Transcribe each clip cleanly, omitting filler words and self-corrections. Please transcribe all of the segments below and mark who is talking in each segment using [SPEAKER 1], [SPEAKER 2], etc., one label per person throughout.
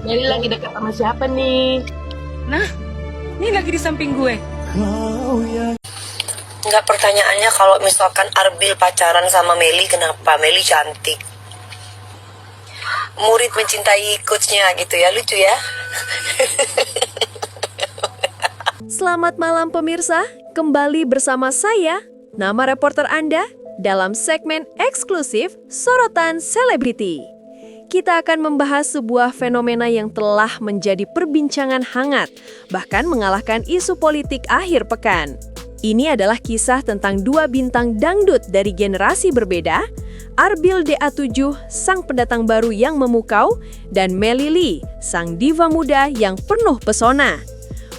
[SPEAKER 1] Meli lagi dekat sama siapa nih?
[SPEAKER 2] Nah, ini lagi di samping gue.
[SPEAKER 3] Enggak, pertanyaannya kalau misalkan Arbil pacaran sama Meli, kenapa? Meli cantik. Murid mencintai coachnya gitu ya, lucu ya.
[SPEAKER 4] Selamat malam pemirsa, kembali bersama saya, nama reporter Anda, dalam segmen eksklusif Sorotan Selebriti. Kita akan membahas sebuah fenomena yang telah menjadi perbincangan hangat, bahkan mengalahkan isu politik akhir pekan. Ini adalah kisah tentang dua bintang dangdut dari generasi berbeda, Arbil DA7, sang pendatang baru yang memukau, dan Melly Lee, sang diva muda yang penuh pesona.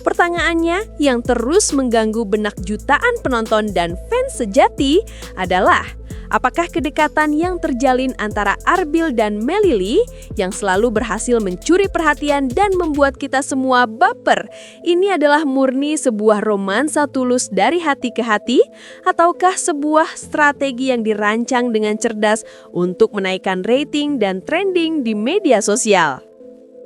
[SPEAKER 4] Pertanyaannya yang terus mengganggu benak jutaan penonton dan fans sejati adalah, apakah kedekatan yang terjalin antara Arbil dan Melly Lee yang selalu berhasil mencuri perhatian dan membuat kita semua baper, ini adalah murni sebuah romansa tulus dari hati ke hati, ataukah sebuah strategi yang dirancang dengan cerdas untuk menaikkan rating dan trending di media sosial?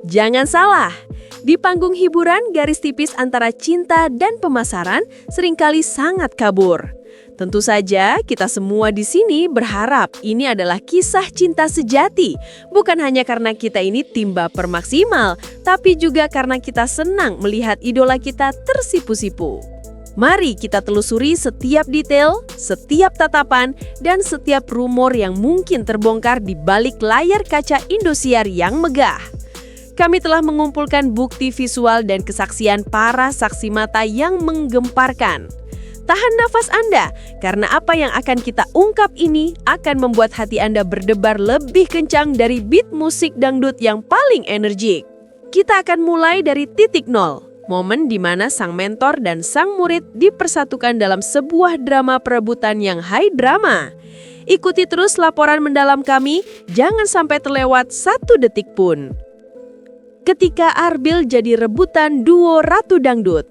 [SPEAKER 4] Jangan salah, di panggung hiburan garis tipis antara cinta dan pemasaran seringkali sangat kabur. Tentu saja kita semua di sini berharap ini adalah kisah cinta sejati, bukan hanya karena kita ini tim baper maksimal, tapi juga karena kita senang melihat idola kita tersipu-sipu. Mari kita telusuri setiap detail, setiap tatapan, dan setiap rumor yang mungkin terbongkar di balik layar kaca Indosiar yang megah. Kami telah mengumpulkan bukti visual dan kesaksian para saksi mata yang menggemparkan. Tahan nafas Anda, karena apa yang akan kita ungkap ini akan membuat hati Anda berdebar lebih kencang dari beat musik dangdut yang paling energik. Kita akan mulai dari titik nol, momen di mana sang mentor dan sang murid dipersatukan dalam sebuah drama perebutan yang high drama. Ikuti terus laporan mendalam kami, jangan sampai terlewat satu detik pun. Ketika Arbil jadi rebutan duo Ratu Dangdut.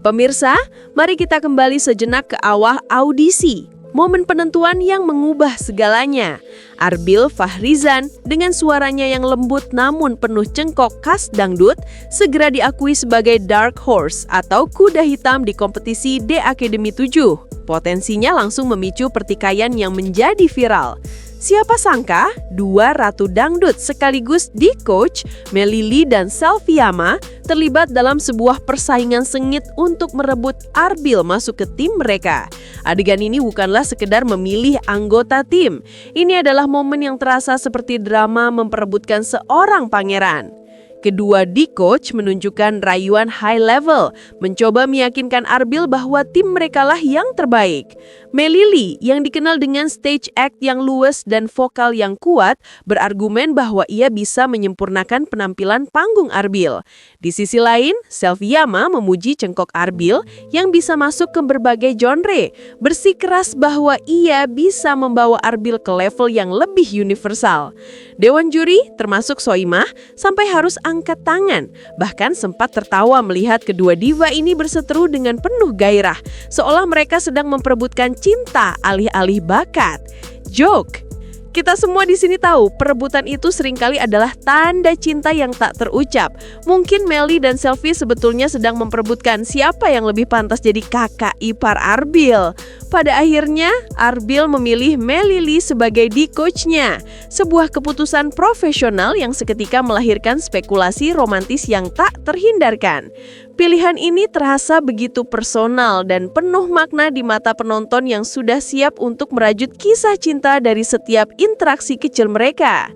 [SPEAKER 4] Pemirsa, mari kita kembali sejenak ke awal audisi. Momen penentuan yang mengubah segalanya. Arbil Fahrizan dengan suaranya yang lembut namun penuh cengkok khas dangdut segera diakui sebagai dark horse atau kuda hitam di kompetisi The Academy 7. Potensinya langsung memicu pertikaian yang menjadi viral. Siapa sangka, dua ratu dangdut sekaligus di coach, Melly Lee dan Selviama, terlibat dalam sebuah persaingan sengit untuk merebut Arbil masuk ke tim mereka. Adegan ini bukanlah sekedar memilih anggota tim. Ini adalah momen yang terasa seperti drama memperebutkan seorang pangeran. Kedua D-Coach menunjukkan rayuan high level, mencoba meyakinkan Arbil bahwa tim merekalah yang terbaik. Melly Lee yang dikenal dengan stage act yang luwes dan vokal yang kuat, berargumen bahwa ia bisa menyempurnakan penampilan panggung Arbil. Di sisi lain, Selviama memuji cengkok Arbil yang bisa masuk ke berbagai genre, bersikeras bahwa ia bisa membawa Arbil ke level yang lebih universal. Dewan juri, termasuk Soimah, sampai harus angkat tangan, bahkan sempat tertawa melihat kedua diva ini berseteru dengan penuh gairah, seolah mereka sedang memperebutkan cinta alih-alih bakat. Joke. Kita semua di sini tahu perebutan itu seringkali adalah tanda cinta yang tak terucap. Mungkin Melly dan Selvi sebetulnya sedang memperebutkan siapa yang lebih pantas jadi kakak ipar Arbil. Pada akhirnya, Arbil memilih Melly Lee sebagai D-Coach-nya. Sebuah keputusan profesional yang seketika melahirkan spekulasi romantis yang tak terhindarkan. Pilihan ini terasa begitu personal dan penuh makna di mata penonton yang sudah siap untuk merajut kisah cinta dari setiap interaksi kecil mereka.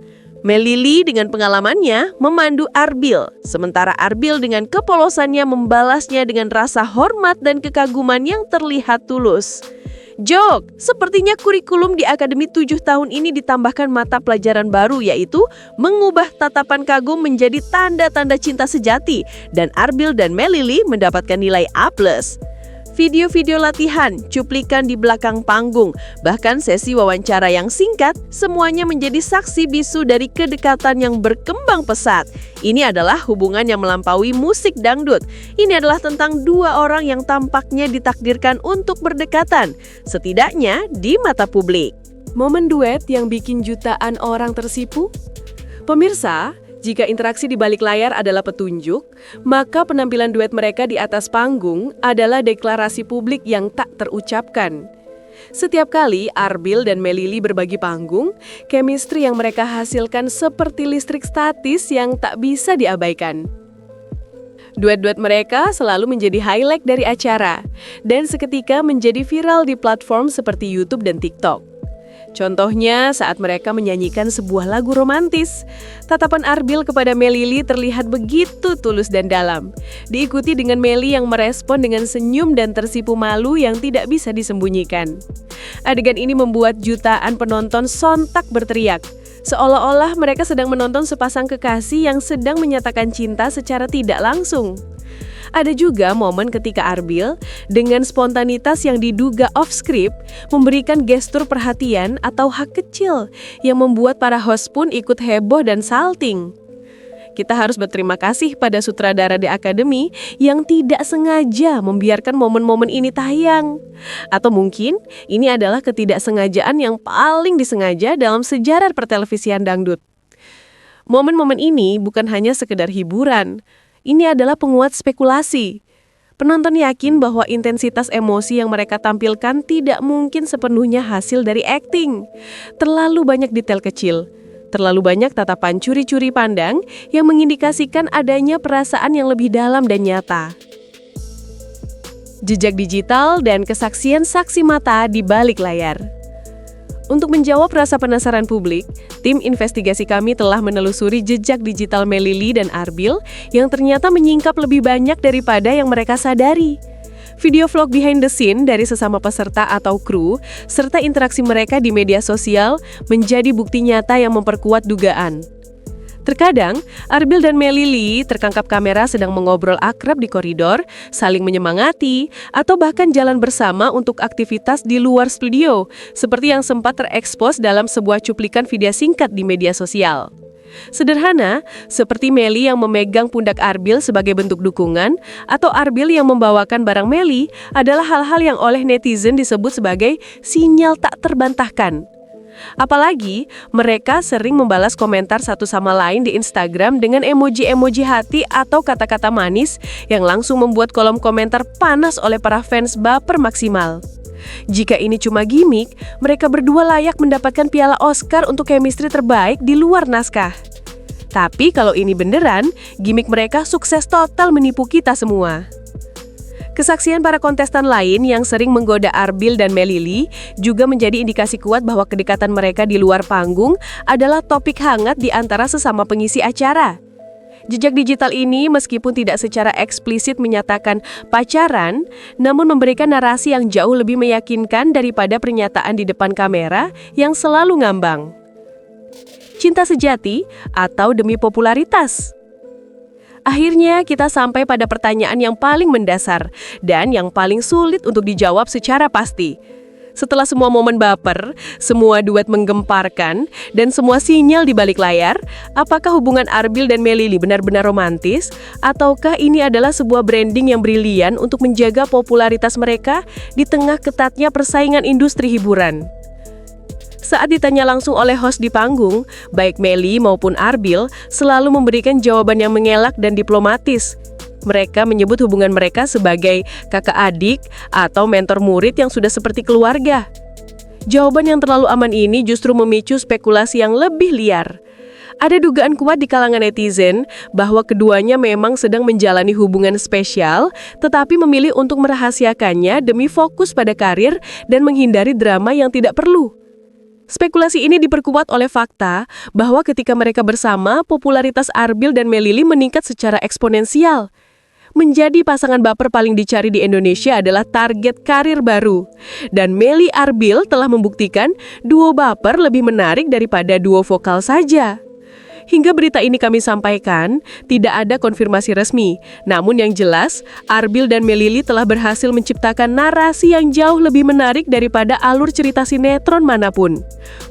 [SPEAKER 4] Melly Lee dengan pengalamannya memandu Arbil, sementara Arbil dengan kepolosannya membalasnya dengan rasa hormat dan kekaguman yang terlihat tulus. Joke, sepertinya kurikulum di Akademi 7 tahun ini ditambahkan mata pelajaran baru, yaitu mengubah tatapan kagum menjadi tanda-tanda cinta sejati, dan Arbil dan Melly Lee mendapatkan nilai A+. Video-video latihan, cuplikan di belakang panggung, bahkan sesi wawancara yang singkat, semuanya menjadi saksi bisu dari kedekatan yang berkembang pesat. Ini adalah hubungan yang melampaui musik dangdut. Ini adalah tentang dua orang yang tampaknya ditakdirkan untuk berdekatan, setidaknya di mata publik. Momen duet yang bikin jutaan orang tersipu? Pemirsa,
[SPEAKER 5] Jika interaksi di balik layar adalah petunjuk, maka penampilan duet mereka di atas panggung adalah deklarasi publik yang tak terucapkan. Setiap kali Arbil dan Melili berbagi panggung, chemistry yang mereka hasilkan seperti listrik statis yang tak bisa diabaikan. Duet-duet mereka selalu menjadi highlight dari acara, dan seketika menjadi viral di platform seperti YouTube dan TikTok. Contohnya saat mereka menyanyikan sebuah lagu romantis. Tatapan Arbil kepada Melili terlihat begitu tulus dan dalam. Diikuti dengan Meli yang merespon dengan senyum dan tersipu malu yang tidak bisa disembunyikan. Adegan ini membuat jutaan penonton sontak berteriak. Seolah-olah mereka sedang menonton sepasang kekasih yang sedang menyatakan cinta secara tidak langsung. Ada juga momen ketika Arbil, dengan spontanitas yang diduga off-script, memberikan gestur perhatian atau hak kecil yang membuat para host pun ikut heboh dan salting. Kita harus berterima kasih pada sutradara The Academy yang tidak sengaja membiarkan momen-momen ini tayang. Atau mungkin ini adalah ketidaksengajaan yang paling disengaja dalam sejarah pertelevisian dangdut. Momen-momen ini bukan hanya sekedar hiburan. Ini adalah penguat spekulasi. Penonton yakin bahwa intensitas emosi yang mereka tampilkan tidak mungkin sepenuhnya hasil dari akting. Terlalu banyak detail kecil, terlalu banyak tatapan curi-curi pandang yang mengindikasikan adanya perasaan yang lebih dalam dan nyata. Jejak digital dan kesaksian saksi mata di balik layar. Untuk menjawab rasa penasaran publik, tim investigasi kami telah menelusuri jejak digital Melili dan Arbil yang ternyata menyingkap lebih banyak daripada yang mereka sadari. Video vlog behind the scene dari sesama peserta atau kru, serta interaksi mereka di media sosial menjadi bukti nyata yang memperkuat dugaan. Terkadang, Arbil dan Melili tertangkap kamera sedang mengobrol akrab di koridor, saling menyemangati, atau bahkan jalan bersama untuk aktivitas di luar studio, seperti yang sempat terekspos dalam sebuah cuplikan video singkat di media sosial. Sederhana, seperti Meli yang memegang pundak Arbil sebagai bentuk dukungan, atau Arbil yang membawakan barang Meli, adalah hal-hal yang oleh netizen disebut sebagai sinyal tak terbantahkan. Apalagi, mereka sering membalas komentar satu sama lain di Instagram dengan emoji-emoji hati atau kata-kata manis yang langsung membuat kolom komentar panas oleh para fans baper maksimal. Jika ini cuma gimmick, mereka berdua layak mendapatkan piala Oscar untuk chemistry terbaik di luar naskah. Tapi kalau ini beneran, gimmick mereka sukses total menipu kita semua. Kesaksian para kontestan lain yang sering menggoda Arbil dan Melili juga menjadi indikasi kuat bahwa kedekatan mereka di luar panggung adalah topik hangat di antara sesama pengisi acara. Jejak digital ini meskipun tidak secara eksplisit menyatakan pacaran, namun memberikan narasi yang jauh lebih meyakinkan daripada pernyataan di depan kamera yang selalu ngambang. Cinta sejati atau demi popularitas? Akhirnya kita sampai pada pertanyaan yang paling mendasar dan yang paling sulit untuk dijawab secara pasti. Setelah semua momen baper, semua duet menggemparkan, dan semua sinyal di balik layar, apakah hubungan Arbil dan Melili benar-benar romantis? Ataukah ini adalah sebuah branding yang brilian untuk menjaga popularitas mereka di tengah ketatnya persaingan industri hiburan? Saat ditanya langsung oleh host di panggung, baik Meli maupun Arbil selalu memberikan jawaban yang mengelak dan diplomatis. Mereka menyebut hubungan mereka sebagai kakak adik atau mentor murid yang sudah seperti keluarga. Jawaban yang terlalu aman ini justru memicu spekulasi yang lebih liar. Ada dugaan kuat di kalangan netizen bahwa keduanya memang sedang menjalani hubungan spesial, tetapi memilih untuk merahasiakannya demi fokus pada karir dan menghindari drama yang tidak perlu. Spekulasi ini diperkuat oleh fakta bahwa ketika mereka bersama, popularitas Arbil dan Melili meningkat secara eksponensial. Menjadi pasangan baper paling dicari di Indonesia adalah target karir baru. Dan Meli Arbil telah membuktikan duo baper lebih menarik daripada duo vokal saja. Hingga berita ini kami sampaikan, tidak ada konfirmasi resmi. Namun yang jelas, Arbil dan Melili telah berhasil menciptakan narasi yang jauh lebih menarik daripada alur cerita sinetron manapun.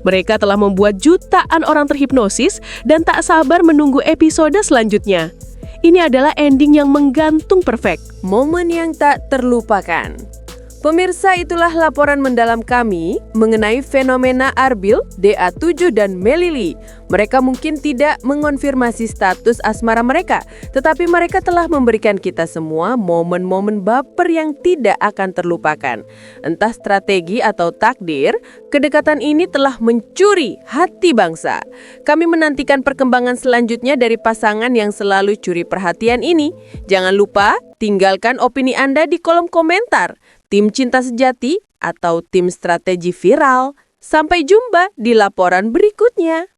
[SPEAKER 5] Mereka telah membuat jutaan orang terhipnosis dan tak sabar menunggu episode selanjutnya. Ini adalah ending yang menggantung perfect.
[SPEAKER 4] Momen yang tak terlupakan.
[SPEAKER 5] Pemirsa, itulah laporan mendalam kami mengenai fenomena Arbil, DA7 dan Melili. Mereka mungkin tidak mengonfirmasi status asmara mereka, tetapi mereka telah memberikan kita semua momen-momen baper yang tidak akan terlupakan. Entah strategi atau takdir, kedekatan ini telah mencuri hati bangsa. Kami menantikan perkembangan selanjutnya dari pasangan yang selalu curi perhatian ini. Jangan lupa tinggalkan opini Anda di kolom komentar. Tim cinta sejati atau tim strategi viral. Sampai jumpa di laporan berikutnya.